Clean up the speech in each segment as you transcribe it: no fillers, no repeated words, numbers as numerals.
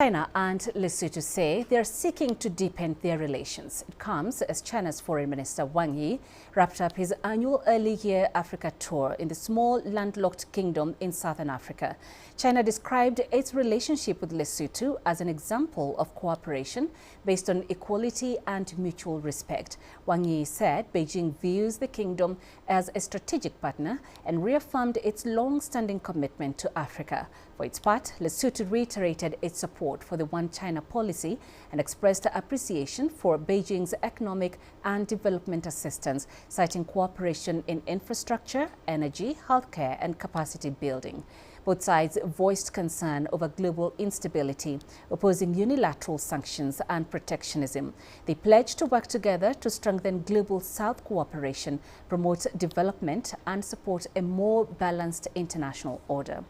China and Lesotho say they are seeking to deepen their relations. It comes as China's Foreign Minister Wang wrapped up his annual early year Africa tour in the small landlocked kingdom in southern Africa. China described its relationship with Lesotho as an example of cooperation based on equality and mutual respect. Wang said Beijing views the kingdom as a strategic partner and reaffirmed its long-standing commitment to Africa. For its part, Lesotho reiterated its support for the One China policy and expressed appreciation for Beijing's economic and development assistance, citing cooperation in infrastructure, energy, healthcare and capacity building. Both sides voiced concern over global instability, opposing unilateral sanctions and protectionism. They pledged to work together to strengthen global South cooperation, promote development and support a more balanced international order.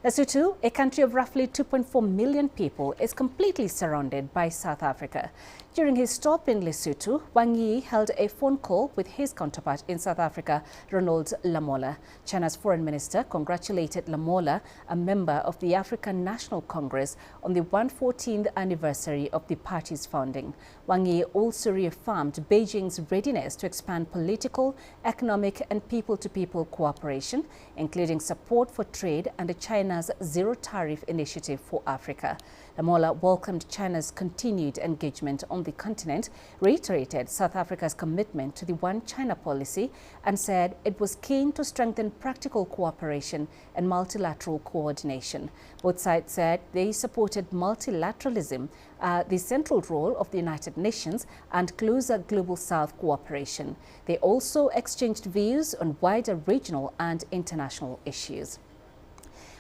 Lesotho, a country of roughly 2.4 million people, is completely surrounded by South Africa. During his stop in Lesotho, Wang Yi held a phone call with his counterpart in South Africa, Ronald Lamola. China's foreign minister congratulated Lamola, a member of the African National Congress, on the 114th anniversary of the party's founding. Wang Yi also reaffirmed Beijing's readiness to expand political, economic and people-to-people cooperation, including support for trade and the China's zero-tariff initiative for Africa. Lamola welcomed China's continued engagement on the continent, reiterated South Africa's commitment to the One China policy, and said it was keen to strengthen practical cooperation and multilateral coordination. Both sides said they supported multilateralism, the central role of the United Nations, and closer global South cooperation. They also exchanged views on wider regional and international issues.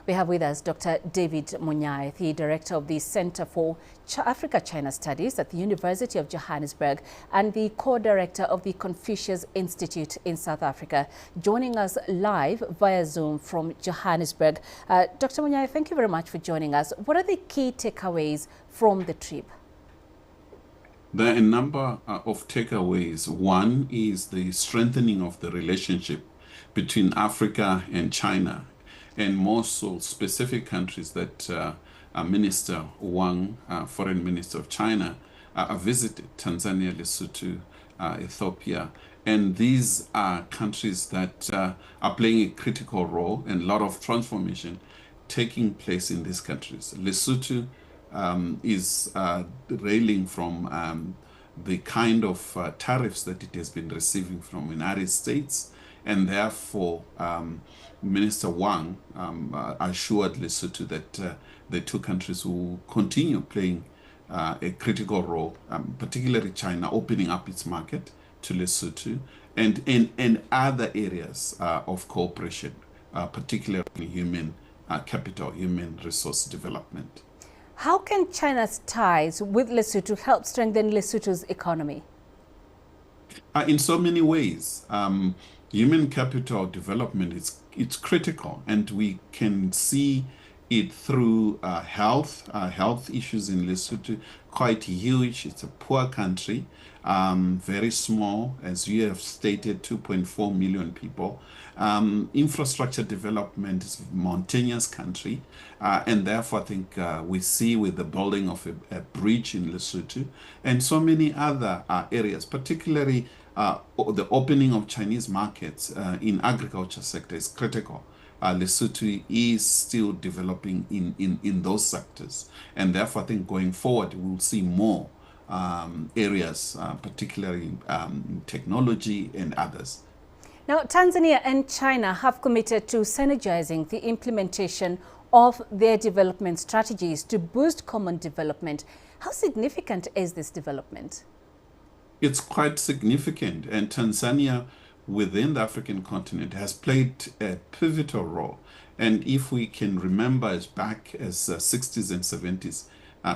We have with us Dr. David Monyae, the director of the Center for Africa-China Studies at the University of Johannesburg and the co-director of the Confucius Institute in South Africa, joining us live via Zoom from Johannesburg. Dr. Monyae, thank you very much for joining us. What are the key takeaways from the trip? There are a number of takeaways. One is the strengthening of the relationship between Africa and China, and more so specific countries that Minister Wang, Foreign Minister of China, visited: Tanzania, Lesotho, Ethiopia. And these are countries that are playing a critical role, and a lot of transformation taking place in these countries. Lesotho is railing from the kind of tariffs that it has been receiving from United States, and therefore Minister Wang assured Lesotho that the two countries will continue playing a critical role, particularly China opening up its market to Lesotho, and in other areas of cooperation, particularly human capital, human resource development. How can China's ties with Lesotho help strengthen Lesotho's economy? In so many ways. Human capital development it's critical, and we can see it through health issues in Lesotho, quite huge. It's a poor country, very small, as you have stated, 2.4 million people. Infrastructure development is a mountainous country, and therefore I think we see with the building of a bridge in Lesotho and so many other areas, particularly the opening of Chinese markets in agriculture sector is critical. Lesotho is still developing in those sectors, and therefore I think going forward we'll see more areas, particularly technology and others. Now, Tanzania and China have committed to synergizing the implementation of their development strategies to boost common development. How significant is this development? It's quite significant, and Tanzania within the African continent has played a pivotal role. And if we can remember as back as 60s and 70s,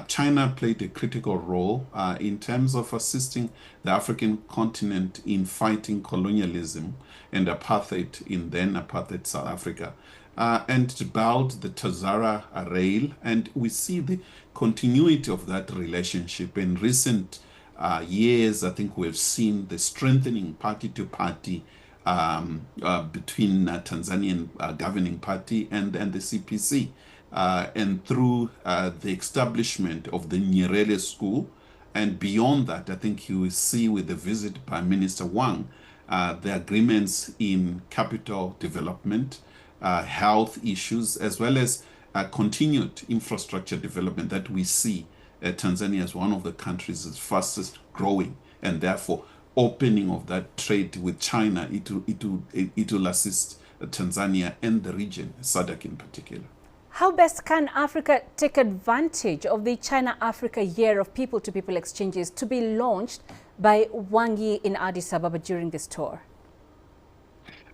China played a critical role in terms of assisting the African continent in fighting colonialism and apartheid in then apartheid South Africa, and to build the Tazara rail. And we see the continuity of that relationship in recent years. I think we've seen the strengthening party-to-party between Tanzanian governing party and the CPC. and through the establishment of the Nyerere School. And beyond that, I think you will see with the visit by Minister Wang, the agreements in capital development, health issues, as well as continued infrastructure development that we see Tanzania as one of the countries that's fastest growing, and therefore opening of that trade with China, it will assist Tanzania and the region, SADC in particular. How best can Africa take advantage of the China-Africa Year of People-to-People Exchanges to be launched by Wang Yi in Addis Ababa during this tour?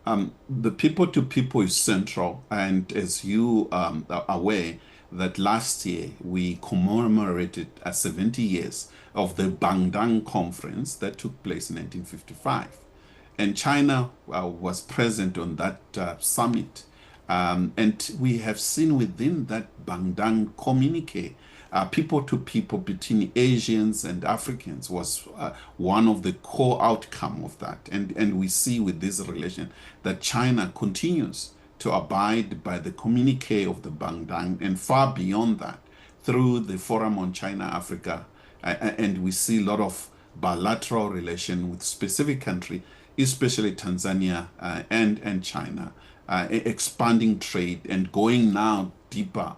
The people-to-people is central, and as you are aware, that last year we commemorated 70 years of the Bandung Conference that took place in 1955. And China was present on that summit. And we have seen within that Bandung communique, people-to-people between Asians and Africans was one of the core outcome of that. And we see with this relation that China continues to abide by the communique of the Bandung and far beyond that through the Forum on China-Africa. And we see a lot of bilateral relation with specific country, especially Tanzania and China, expanding trade and going now deeper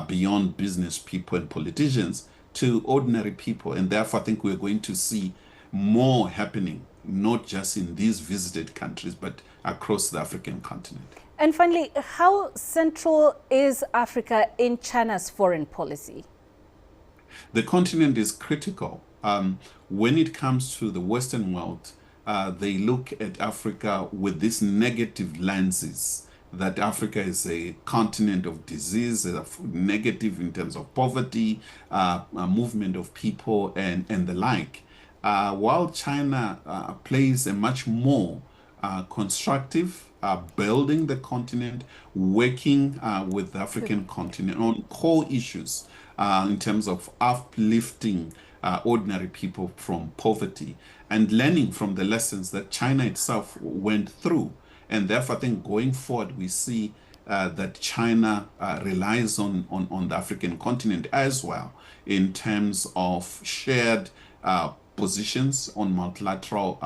beyond business people and politicians to ordinary people. And therefore, I think we're going to see more happening, not just in these visited countries, but across the African continent. And finally, how central is Africa in China's foreign policy? The continent is critical. When it comes to the Western world, they look at Africa with these negative lenses, that Africa is a continent of disease, negative in terms of poverty, movement of people, and the like. While China plays a much more constructive, building the continent, working with the African continent on core issues in terms of uplifting ordinary people from poverty and learning from the lessons that China itself went through. And therefore, I think going forward, we see that China relies on the African continent as well in terms of shared positions on multilateral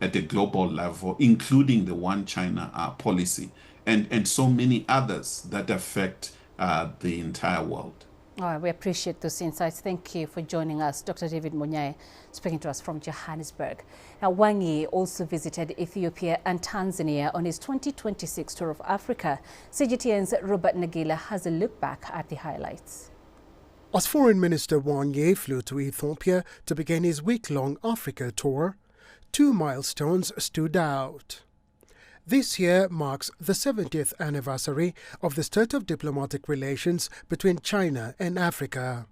at a global level, including the One China policy, and so many others that affect the entire world. We appreciate those insights. Thank you for joining us, Dr. David Monyae, speaking to us from Johannesburg. Now, Wang Yi also visited Ethiopia and Tanzania on his 2026 tour of Africa. CGTN's Robert Nagila has a look back at the highlights. As Foreign Minister Wang Yi flew to Ethiopia to begin his week-long Africa tour, two milestones stood out. This year marks the 70th anniversary of the start of diplomatic relations between China and Africa.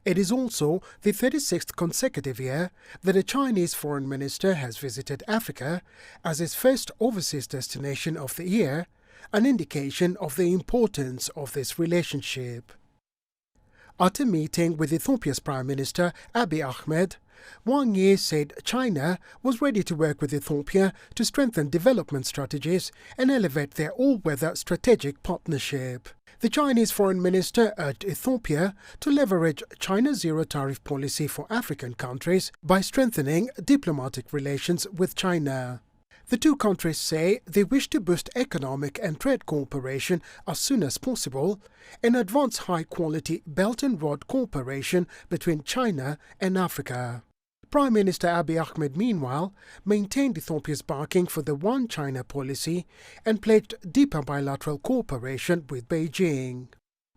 It is also the 36th consecutive year that a Chinese foreign minister has visited Africa as his first overseas destination of the year, an indication of the importance of this relationship. At a meeting with Ethiopia's Prime Minister Abiy Ahmed, Wang Yi said China was ready to work with Ethiopia to strengthen development strategies and elevate their all-weather strategic partnership. The Chinese foreign minister urged Ethiopia to leverage China's zero-tariff policy for African countries by strengthening diplomatic relations with China. The two countries say they wish to boost economic and trade cooperation as soon as possible and advance high-quality Belt and Road cooperation between China and Africa. Prime Minister Abiy Ahmed, meanwhile, maintained Ethiopia's backing for the One China policy and pledged deeper bilateral cooperation with Beijing.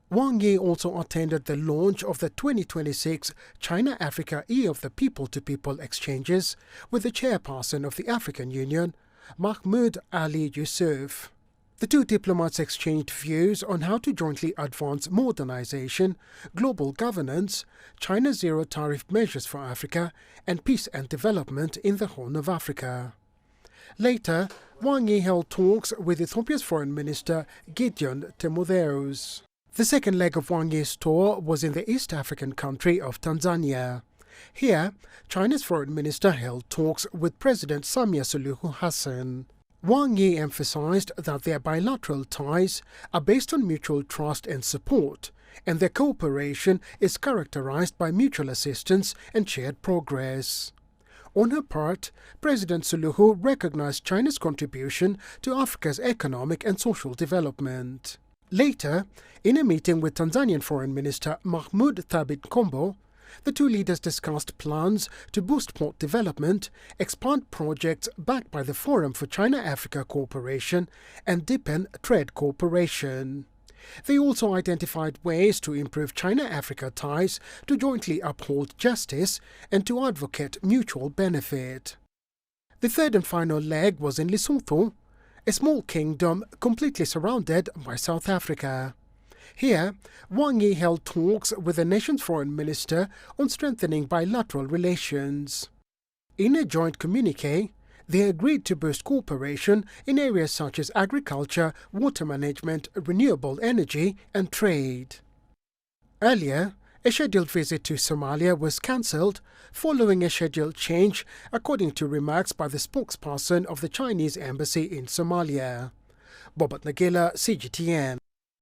Wang Yi also attended the launch of the 2026 China-Africa Year of the People-to-People Exchanges with the chairperson of the African Union, Mahmoud Ali Yusuf. The two diplomats exchanged views on how to jointly advance modernization, global governance, China's zero-tariff measures for Africa, and peace and development in the Horn of Africa. Later, Wang Yi held talks with Ethiopia's Foreign Minister Gideon Timotheus. The second leg of Wang Yi's tour was in the East African country of Tanzania. Here, China's foreign minister held talks with President Samia Suluhu Hassan. Wang Yi emphasized that their bilateral ties are based on mutual trust and support, and their cooperation is characterized by mutual assistance and shared progress. On her part, President Suluhu recognized China's contribution to Africa's economic and social development. Later, in a meeting with Tanzanian Foreign Minister Mahmoud Thabit Kombo, the two leaders discussed plans to boost port development, expand projects backed by the Forum for China-Africa Cooperation, and deepen trade cooperation. They also identified ways to improve China-Africa ties to jointly uphold justice and to advocate mutual benefit. The third and final leg was in Lesotho, a small kingdom completely surrounded by South Africa. Here, Wang Yi held talks with the nation's foreign minister on strengthening bilateral relations. In a joint communique, they agreed to boost cooperation in areas such as agriculture, water management, renewable energy, and trade. Earlier, a scheduled visit to Somalia was cancelled following a scheduled change, according to remarks by the spokesperson of the Chinese embassy in Somalia. Bobat Nagila, CGTN.